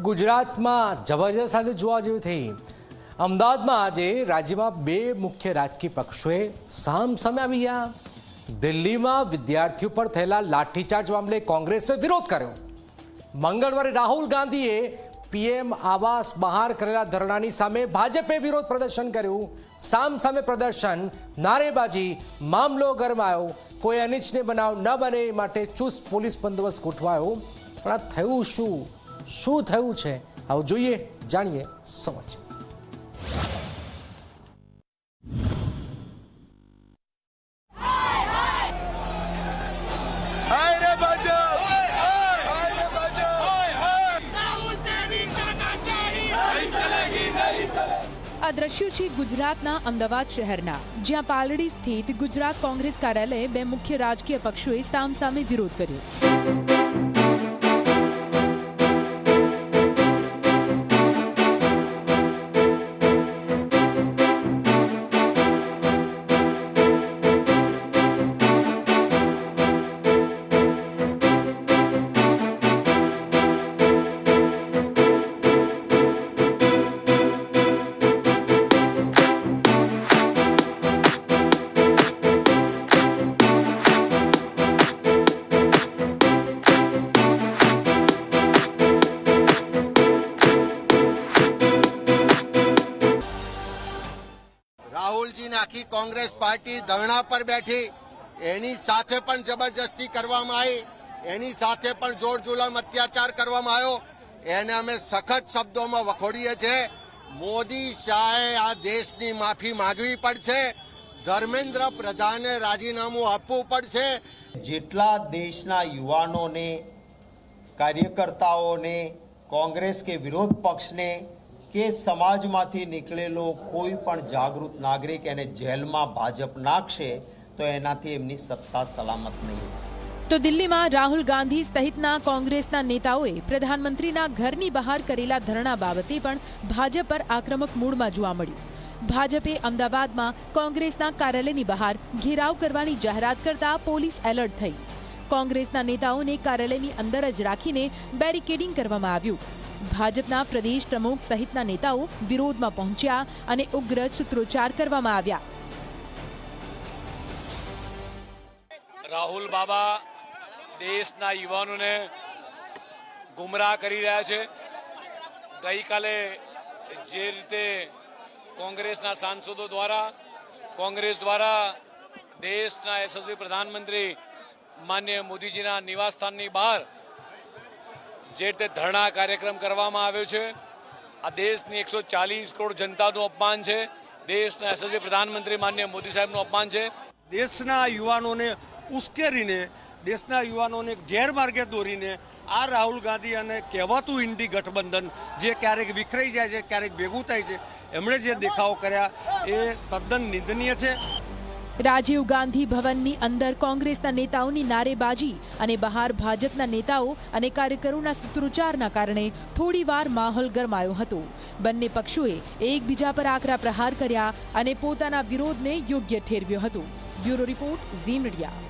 ગુજરાતમાં જબરજસ્ત સાથે જોવા જેવી થઈ. અમદાવાદમાં આજે રાજ્યમાં બે મુખ્ય રાજકીય પક્ષોએ સામસામે આવી ગયા. દિલ્હીમાં વિદ્યાર્થીઓ પર થયેલા લાઠીચાર્જ મામલે કોંગ્રેસે વિરોધ કર્યો. મંગળવારે રાહુલ ગાંધીએ પીએમ આવાસ બહાર કરેલા ધરણાની સામે ભાજપે વિરોધ પ્રદર્શન કર્યું. સામસામે પ્રદર્શન, નારેબાજી, મામલો ગરમાયો. કોઈ અનિચ્છનીય બનાવ ન બને એ માટે ચુસ્ત પોલીસ બંદોબસ્ત ગોઠવાયો. પણ આ થયું શું થયું છે? આવું જોઈએ, જાણીએ, સમજ. આ દ્રશ્યો છે ગુજરાતના અમદાવાદ શહેરના, જ્યાં પાલડી સ્થિત ગુજરાત કોંગ્રેસ કાર્યાલયે બે મુખ્ય રાજકીય પક્ષોએ સામસામે વિરોધ કર્યો. રાહુલજીને આખી કોંગ્રેસ પાર્ટી ધરણા પર બેઠી, એની સાથે પણ જબરજસ્તી કરવામાં આવી, એની સાથે પણ જોર જુલમ અત્યાચાર કરવામાં આવ્યો. એને અમે સખત શબ્દોમાં વખોડીએ છીએ. મોદી શાહે આ દેશની માફી માંગવી પડશે. ધર્મેન્દ્ર પ્રધાને રાજીનામું આપવું પડશે. જેટલા દેશના યુવાનોને, કાર્યકર્તાઓને, કોંગ્રેસ કે વિરોધ પક્ષને કે સમાજમાંથી નીકળેલો કોઈ પણ જાગૃત નાગરિક એને જેલમાં ભાજપ નાખશે તો એનાથી એમની સત્તા સલામત નહીં. તો દિલ્હીમાં રાહુલ ગાંધી સહિતના કોંગ્રેસના નેતાઓએ પ્રધાનમંત્રીના ઘરની બહાર કરેલા ધરણા બાબતે પણ ભાજપ પર આક્રમક મૂડમાં જોવા મળ્યું. ભાજપે અમદાવાદમાં કોંગ્રેસના કાર્યાલયની બહાર ઘેરાવ કરવાની જાહેરાત કરતા પોલીસ એલર્ટ થઈ. કોંગ્રેસના નેતાઓને કાર્યાલયની અંદર જ રાખીને બેરિકેડિંગ કરવામાં આવ્યું. ભાજપના પ્રદેશ પ્રમુખ સહિતના નેતાઓ વિરોધમાં પહોંચ્યા અને ઉગ્ર સૂત્રોચ્ચાર કરવામાં આવ્યા. રાહુલ બાબા દેશના યુવાનોને ગુમરાહ કરી રહ્યા છે. ગઈકાલે જે રીતે કોંગ્રેસના સાંસદો દ્વારા, કોંગ્રેસ દ્વારા દેશના યશસ્વી પ્રધાનમંત્રી માનનીય મોદીજીના નિવાસસ્થાનની બહાર જે રીતે ધરણા કાર્યક્રમ કરવામાં આવ્યો છે, આ દેશની 140 કરોડ જનતાનું અપમાન છે. દેશના યશસ્વી પ્રધાનમંત્રી માનનીય મોદી સાહેબનું અપમાન છે. દેશના યુવાનોને ઉશ્કેરીને, દેશના યુવાનોને ગેરમાર્ગે દોરીને આ રાહુલ ગાંધી અને કહેવાતું ઇન્ડી ગઠબંધન જે ક્યારેક વિખરાઈ જાય છે, ક્યારેક ભેગું થાય છે, એમણે જે દેખાવો કર્યા એ તદ્દન નિંદનીય છે. રાજીવ ગાંધી ભવનની અંદર કોંગ્રેસના નેતાઓની નારેબાજી અને બહાર ભાજપના નેતાઓ અને કાર્યકરોના સૂત્રોચ્ચારના કારણે થોડીવાર માહોલ ગરમાયો હતો. બંને પક્ષોએ એકબીજા પર આકરા પ્રહાર કર્યા અને પોતાના વિરોધને યોગ્ય ઠેરવ્યો હતો. Bureau report, Zee media.